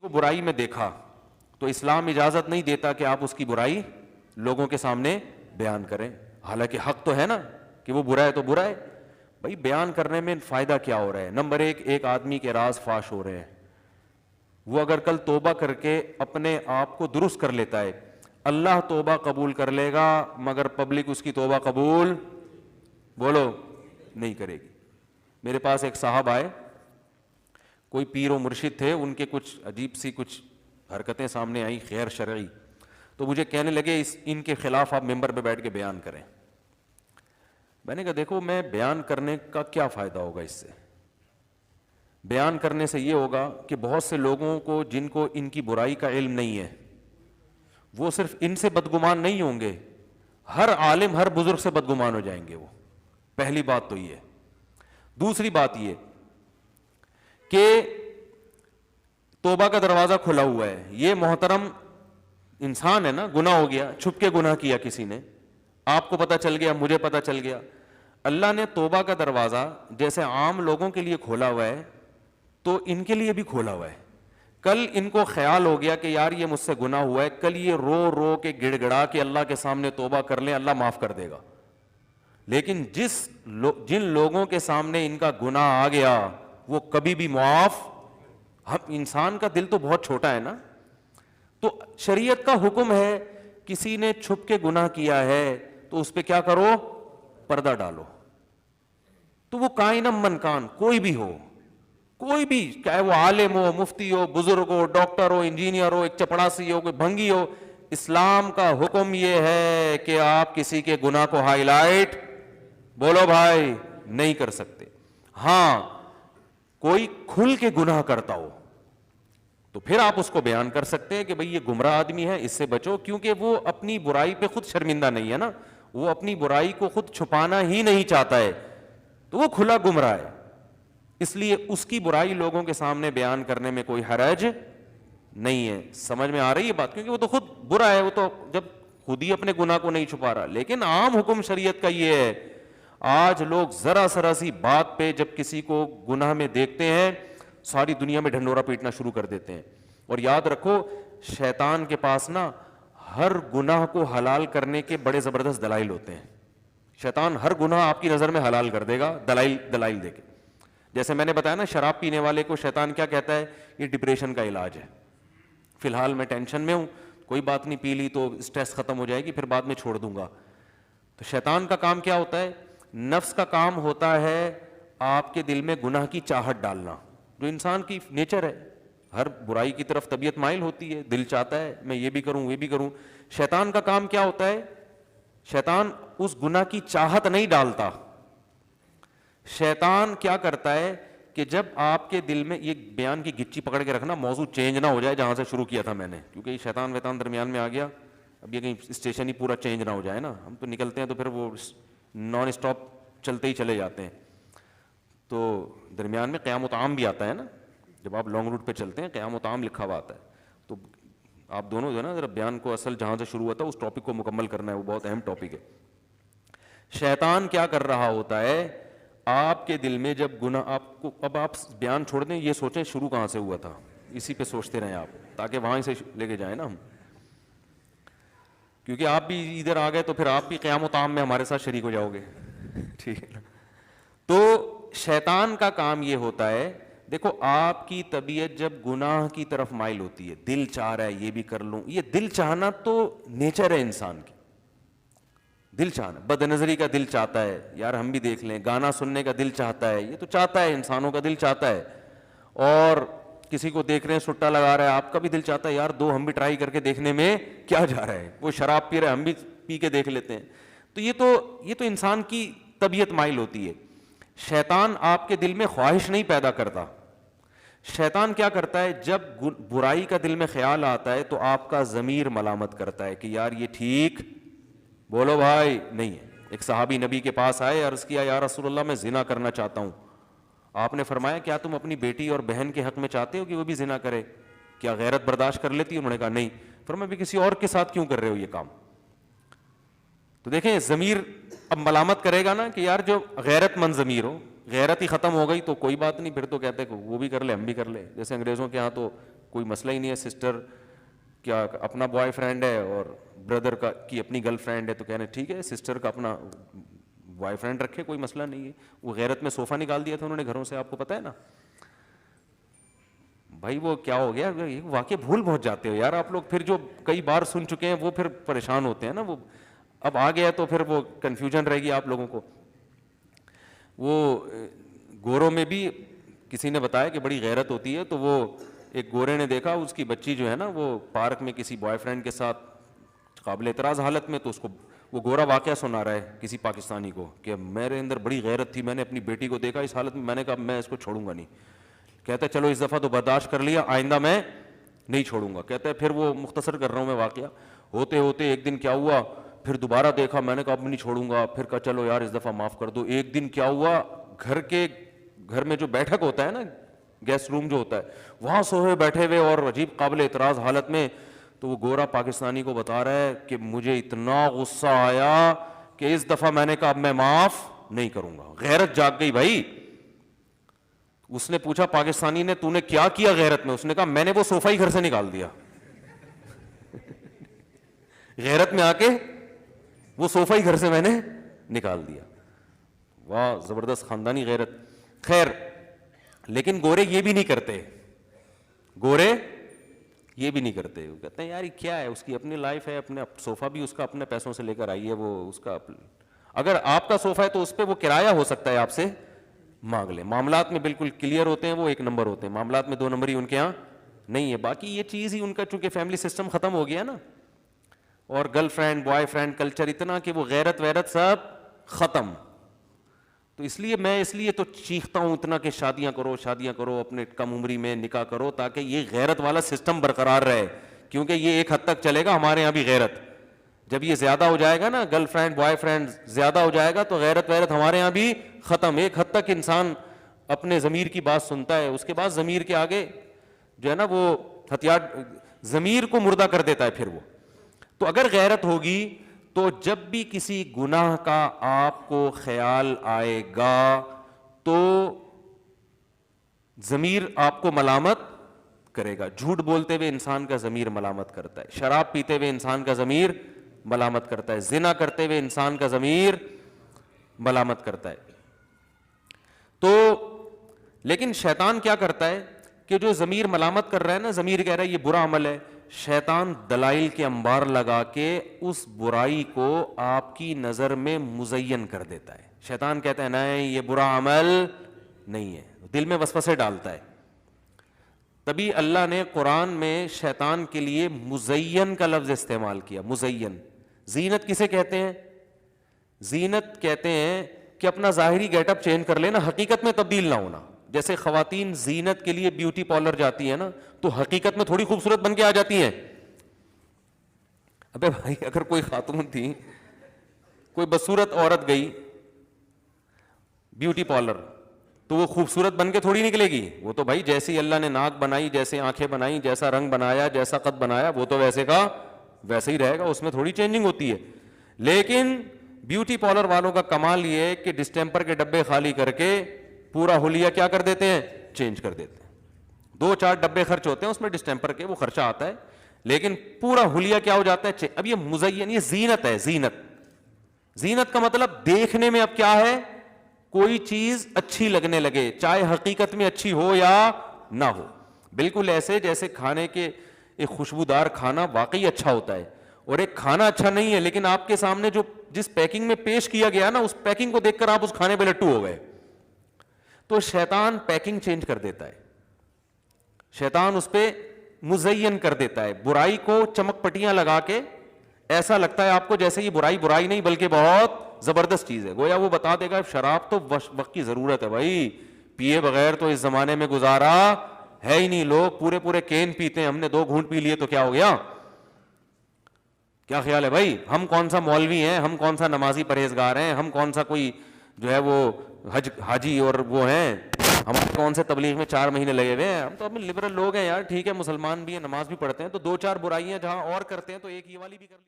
کو برائی میں دیکھا تو اسلام اجازت نہیں دیتا کہ آپ اس کی برائی لوگوں کے سامنے بیان کریں، حالانکہ حق تو ہے نا کہ وہ برا ہے تو برا ہے. بھائی بیان کرنے میں فائدہ کیا ہو رہا ہے؟ نمبر ایک آدمی کے راز فاش ہو رہے ہیں، وہ اگر کل توبہ کر کے اپنے آپ کو درست کر لیتا ہے، اللہ توبہ قبول کر لے گا، مگر پبلک اس کی توبہ قبول بولو نہیں کرے گی. میرے پاس ایک صاحب آئے، کوئی پیر و مرشد تھے، ان کے کچھ عجیب سی کچھ حرکتیں سامنے آئیں غیر شرعی، تو مجھے کہنے لگے ان کے خلاف آپ ممبر پہ بیٹھ کے بیان کریں. میں نے کہا دیکھو میں بیان کرنے کا کیا فائدہ ہوگا؟ اس سے بیان کرنے سے یہ ہوگا کہ بہت سے لوگوں کو جن کو ان کی برائی کا علم نہیں ہے، وہ صرف ان سے بدگمان نہیں ہوں گے، ہر عالم ہر بزرگ سے بدگمان ہو جائیں گے. وہ پہلی بات تو یہ ہے. دوسری بات یہ کہ توبہ کا دروازہ کھلا ہوا ہے، یہ محترم انسان ہے نا، گناہ ہو گیا، چھپ کے گناہ کیا کسی نے، آپ کو پتہ چل گیا، مجھے پتہ چل گیا. اللہ نے توبہ کا دروازہ جیسے عام لوگوں کے لیے کھولا ہوا ہے تو ان کے لیے بھی کھولا ہوا ہے. کل ان کو خیال ہو گیا کہ یار یہ مجھ سے گناہ ہوا ہے، کل یہ رو رو کے گڑ گڑا کے اللہ کے سامنے توبہ کر لیں، اللہ معاف کر دے گا. لیکن جن لوگوں کے سامنے ان کا گناہ آ گیا وہ کبھی بھی معاف، انسان کا دل تو بہت چھوٹا ہے نا، تو شریعت کا حکم ہے کسی نے چھپ کے گناہ کیا ہے تو اس پہ کیا کرو؟ پردہ ڈالو. تو وہ کائنم من کان، کوئی بھی ہو، کوئی بھی، چاہے وہ عالم ہو، مفتی ہو، بزرگ ہو، ڈاکٹر ہو، انجینئر ہو، ایک چپڑاسی ہو، کوئی بھنگی ہو، اسلام کا حکم یہ ہے کہ آپ کسی کے گناہ کو ہائی لائٹ بولو بھائی نہیں کر سکتے. ہاں کوئی کھل کے گناہ کرتا ہو تو پھر آپ اس کو بیان کر سکتے ہیں کہ بھئی یہ گمراہ آدمی ہے، اس سے بچو، کیونکہ وہ اپنی برائی پہ خود شرمندہ نہیں ہے نا، وہ اپنی برائی کو خود چھپانا ہی نہیں چاہتا ہے، تو وہ کھلا گمراہ ہے. اس لیے اس کی برائی لوگوں کے سامنے بیان کرنے میں کوئی حرج نہیں ہے. سمجھ میں آ رہی ہے بات؟ کیونکہ وہ تو خود برا ہے، وہ تو جب خود ہی اپنے گناہ کو نہیں چھپا رہا. لیکن عام حکم شریعت کا یہ ہے، آج لوگ ذرا سی بات پہ جب کسی کو گناہ میں دیکھتے ہیں ساری دنیا میں ڈھنڈورا پیٹنا شروع کر دیتے ہیں. اور یاد رکھو شیطان کے پاس نا ہر گناہ کو حلال کرنے کے بڑے زبردست دلائل ہوتے ہیں. شیطان ہر گناہ آپ کی نظر میں حلال کر دے گا دلائل دے کے. جیسے میں نے بتایا نا، شراب پینے والے کو شیطان کیا کہتا ہے؟ یہ ڈپریشن کا علاج ہے، فی الحال میں ٹینشن میں ہوں، کوئی بات نہیں، پی لی تو اسٹریس ختم ہو جائے گی، پھر بعد میں چھوڑ دوں گا. تو شیطان کا کام کیا ہوتا ہے؟ نفس کا کام ہوتا ہے آپ کے دل میں گناہ کی چاہت ڈالنا، جو انسان کی نیچر ہے، ہر برائی کی طرف طبیعت مائل ہوتی ہے، دل چاہتا ہے میں یہ بھی کروں یہ بھی کروں. شیطان کا کام کیا ہوتا ہے؟ شیطان اس گناہ کی چاہت نہیں ڈالتا. شیطان کیا کرتا ہے کہ جب آپ کے دل میں، یہ بیان کی گچی پکڑ کے رکھنا، موضوع چینج نہ ہو جائے جہاں سے شروع کیا تھا میں نے، کیونکہ یہ شیطان ویطان درمیان میں آ گیا، اب یہ کہیں اسٹیشن ہی پورا چینج نہ ہو جائے نا، ہم تو نکلتے ہیں تو پھر وہ نان اسٹاپ چلتے ہی چلے جاتے ہیں. تو درمیان میں قیام و طعام بھی آتا ہے نا، جب آپ لانگ روٹ پہ چلتے ہیں قیام و طعام لکھا ہوا آتا ہے. تو آپ دونوں جو ہے نا ذرا بیان کو اصل جہاں سے شروع ہوتا ہے اس ٹاپک کو مکمل کرنا ہے، وہ بہت اہم ٹاپک ہے. شیطان کیا کر رہا ہوتا ہے؟ آپ کے دل میں جب گناہ، آپ کو اب آپ بیان چھوڑ دیں، یہ سوچیں شروع کہاں سے ہوا تھا، اسی پہ سوچتے رہیں آپ، تاکہ وہاں سے لے کے جائیں نا ہم، کیونکہ آپ بھی ادھر آ گئے تو پھر آپ بھی قیام و طعام میں ہمارے ساتھ شریک ہو جاؤ گے. ٹھیک ہے نا؟ تو شیطان کا کام یہ ہوتا ہے، دیکھو آپ کی طبیعت جب گناہ کی طرف مائل ہوتی ہے، دل چاہ رہا ہے یہ بھی کر لوں، یہ دل چاہنا تو نیچر ہے انسان کی، دل چاہنا، بد نظری کا دل چاہتا ہے، یار ہم بھی دیکھ لیں، گانا سننے کا دل چاہتا ہے، یہ تو چاہتا ہے، انسانوں کا دل چاہتا ہے. اور کسی کو دیکھ رہے ہیں سٹا لگا رہا ہے، آپ کا بھی دل چاہتا ہے یار دو ہم بھی ٹرائی کر کے دیکھنے میں کیا جا رہا ہے، وہ شراب پی رہا ہے ہم بھی پی کے دیکھ لیتے ہیں. تو یہ تو انسان کی طبیعت مائل ہوتی ہے. شیطان آپ کے دل میں خواہش نہیں پیدا کرتا. شیطان کیا کرتا ہے؟ جب برائی کا دل میں خیال آتا ہے تو آپ کا ضمیر ملامت کرتا ہے کہ یار یہ ٹھیک بولو بھائی نہیں ہے. ایک صحابی نبی کے پاس آئے، عرض کیا یا رسول اللہ میں زنا کرنا چاہتا ہوں. آپ نے فرمایا کیا تم اپنی بیٹی اور بہن کے حق میں چاہتے ہو کہ وہ بھی زنا کرے؟ کیا غیرت برداشت کر لیتی؟ انہوں نے کہا نہیں. فرمایا بھی کسی اور کے ساتھ کیوں کر رہے ہو یہ کام؟ تو دیکھیں ضمیر اب ملامت کرے گا نا کہ یار جو غیرت مند ضمیر ہو، غیرت ہی ختم ہو گئی تو کوئی بات نہیں، پھر تو کہتے ہیں کہ وہ بھی کر لے ہم بھی کر لے. جیسے انگریزوں کے ہاں تو کوئی مسئلہ ہی نہیں ہے, سسٹر کیا اپنا بوائے فرینڈ ہے اور بردر کی اپنی گرل فرینڈ ہے, تو کہنے ٹھیک ہے سسٹر کا اپنا بوائے فرینڈ رکھے, کوئی مسئلہ نہیں ہے. وہ غیرت میں صوفہ نکال دیا تھا انہوں نے گھروں سے, آپ کو پتہ ہے نا بھائی. وہ کیا ہو گیا, واقعی بھول بہت جاتے ہو یار آپ لوگ, پھر جو کئی بار سن چکے ہیں وہ پھر پریشان ہوتے ہیں نا. وہ اب آ گیا تو پھر وہ کنفیوژن رہے گی آپ لوگوں کو. وہ گوروں میں بھی کسی نے بتایا کہ بڑی غیرت ہوتی ہے, تو وہ ایک گورے نے دیکھا اس کی بچی جو ہے نا وہ پارک میں کسی بوائے فرینڈ کے ساتھ قابل اعتراض حالت میں, تو اس کو وہ گورا واقعہ سنا رہا ہے کسی پاکستانی کو کہ میرے اندر بڑی غیرت تھی, میں نے اپنی بیٹی کو دیکھا اس حالت میں, میں نے کہا میں اس کو چھوڑوں گا نہیں. کہتا ہے چلو اس دفعہ تو برداشت کر لیا, آئندہ میں نہیں چھوڑوں گا. کہتا ہے پھر وہ مختصر کر رہا ہوں میں واقعہ, ہوتے ہوتے ایک دن کیا ہوا, پھر دوبارہ دیکھا, میں نے کہا اب نہیں چھوڑوں گا, پھر کہا چلو یار اس دفعہ معاف کر دو. ایک دن کیا ہوا, گھر میں جو بیٹھک ہوتا ہے نا, گیسٹ روم جو ہوتا ہے, وہاں سوئے بیٹھے ہوئے اور عجیب قابل اعتراض حالت میں, تو وہ گورا پاکستانی کو بتا رہا ہے کہ مجھے اتنا غصہ آیا کہ اس دفعہ میں نے کہا اب میں معاف نہیں کروں گا. غیرت جاگ گئی بھائی. اس نے پوچھا پاکستانی نے تو نے کیا کیا غیرت میں, اس نے کہا میں نے وہ صوفہ ہی گھر سے نکال دیا. غیرت میں آ کے وہ صوفہ ہی گھر سے میں نے نکال دیا. واہ زبردست خاندانی غیرت. خیر لیکن گورے یہ بھی نہیں کرتے, گورے یہ بھی نہیں کرتے. وہ کہتے ہیں یار کیا ہے, اس کی اپنی لائف ہے, اپنے صوفہ بھی اس کا اپنے پیسوں سے لے کر آئی ہے, وہ اس کا اگر آپ کا صوفہ ہے تو اس پہ وہ کرایہ ہو سکتا ہے آپ سے مانگ لیں. معاملات میں بالکل کلیئر ہوتے ہیں, وہ ایک نمبر ہوتے ہیں معاملات میں, 2 نمبری ان کے یہاں نہیں ہے. باقی یہ چیز ہی ان کا چونکہ فیملی سسٹم ختم ہو گیا نا, اور girl friend boy friend culture اتنا کہ وہ غیرت ویرت سب ختم. تو اس لیے تو چیختا ہوں اتنا کہ شادیاں کرو اپنے کم عمری میں, نکاح کرو, تاکہ یہ غیرت والا سسٹم برقرار رہے. کیونکہ یہ ایک حد تک چلے گا, ہمارے یہاں بھی غیرت, جب یہ زیادہ ہو جائے گا نا, گرل فرینڈ بوائے فرینڈ زیادہ ہو جائے گا, تو غیرت ویرت ہمارے یہاں بھی ختم. ایک حد تک انسان اپنے ضمیر کی بات سنتا ہے, اس کے بعد ضمیر کے آگے جو ہے نا وہ ہتھیار ضمیر کو مردہ کر دیتا ہے پھر وہ. تو اگر غیرت ہوگی تو جب بھی کسی گناہ کا آپ کو خیال آئے گا تو ضمیر آپ کو ملامت کرے گا. جھوٹ بولتے ہوئے انسان کا ضمیر ملامت کرتا ہے, شراب پیتے ہوئے انسان کا ضمیر ملامت کرتا ہے, زنا کرتے ہوئے انسان کا ضمیر ملامت کرتا ہے. تو لیکن شیطان کیا کرتا ہے کہ جو ضمیر ملامت کر رہا ہے نا, ضمیر کہہ رہا ہے یہ برا عمل ہے, شیطان دلائل کے انبار لگا کے اس برائی کو آپ کی نظر میں مزین کر دیتا ہے. شیطان کہتا ہے نہیں یہ برا عمل نہیں ہے, دل میں وسوسے ڈالتا ہے. تبھی اللہ نے قرآن میں شیطان کے لیے مزین کا لفظ استعمال کیا. مزین, زینت کسے کہتے ہیں؟ زینت کہتے ہیں کہ اپنا ظاہری گیٹ اپ چینج کر لینا, حقیقت میں تبدیل نہ ہونا. جیسے خواتین زینت کے لیے بیوٹی پارلر جاتی ہیں نا, تو حقیقت میں تھوڑی خوبصورت بن کے آ جاتی ہیں. ابے بھائی اگر کوئی خاتون تھی, کوئی بدصورت عورت گئی بیوٹی پارلر, تو وہ خوبصورت بن کے تھوڑی نکلے گی. وہ تو بھائی جیسی اللہ نے ناک بنائی, جیسے آنکھیں بنائی, جیسا رنگ بنایا, جیسا قد بنایا, وہ تو ویسے کا ویسے ہی رہے گا, اس میں تھوڑی چینجنگ ہوتی ہے. لیکن بیوٹی پارلر والوں کا کمال یہ ہے کہ ڈسٹیمپر کے ڈبے خالی کر کے پورا حلیہ کیا کر دیتے ہیں, چینج کر دیتے ہیں. 2-4 ڈبے خرچ ہوتے ہیں اس میں ڈسٹیمپر کے, وہ خرچہ آتا ہے, لیکن پورا حلیہ کیا ہو جاتا ہے. اب یہ مزین, یہ زینت ہے. زینت کا مطلب دیکھنے میں اب کیا ہے, کوئی چیز اچھی لگنے لگے, چاہے حقیقت میں اچھی ہو یا نہ ہو. بالکل ایسے جیسے کھانے کے ایک خوشبودار کھانا واقعی اچھا ہوتا ہے, اور ایک کھانا اچھا نہیں ہے لیکن آپ کے سامنے جو جس پیکنگ میں پیش کیا گیا نا, اس پیکنگ کو دیکھ کر آپ اس کھانے پہ لٹو ہو گئے. تو شیطان پیکنگ چینج کر دیتا ہے, شیطان اس پہ مزین کر دیتا ہے, برائی کو چمک پٹیاں لگا کے ایسا لگتا ہے آپ کو جیسے یہ برائی نہیں بلکہ بہت زبردست چیز ہے. گویا وہ بتا دے گا شراب تو وقت کی ضرورت ہے بھائی, پیے بغیر تو اس زمانے میں گزارا ہے ہی نہیں. لوگ پورے کین پیتے ہیں, ہم نے 2 گھونٹ پی لیے تو کیا ہو گیا. کیا خیال ہے بھائی, ہم کون سا مولوی ہیں, ہم کون سا نمازی پرہیزگار ہیں, ہم کون سا کوئی جو ہے وہ حاجی اور وہ ہیں, ہمارے کون سے تبلیغ میں 4 مہینے لگے ہوئے ہیں. ہم تو اپنے لبرل لوگ ہیں یار, ٹھیک ہے مسلمان بھی ہیں, نماز بھی پڑھتے ہیں, تو 2-4 برائیاں جہاں اور کرتے ہیں تو ایک یہ والی بھی کر لی.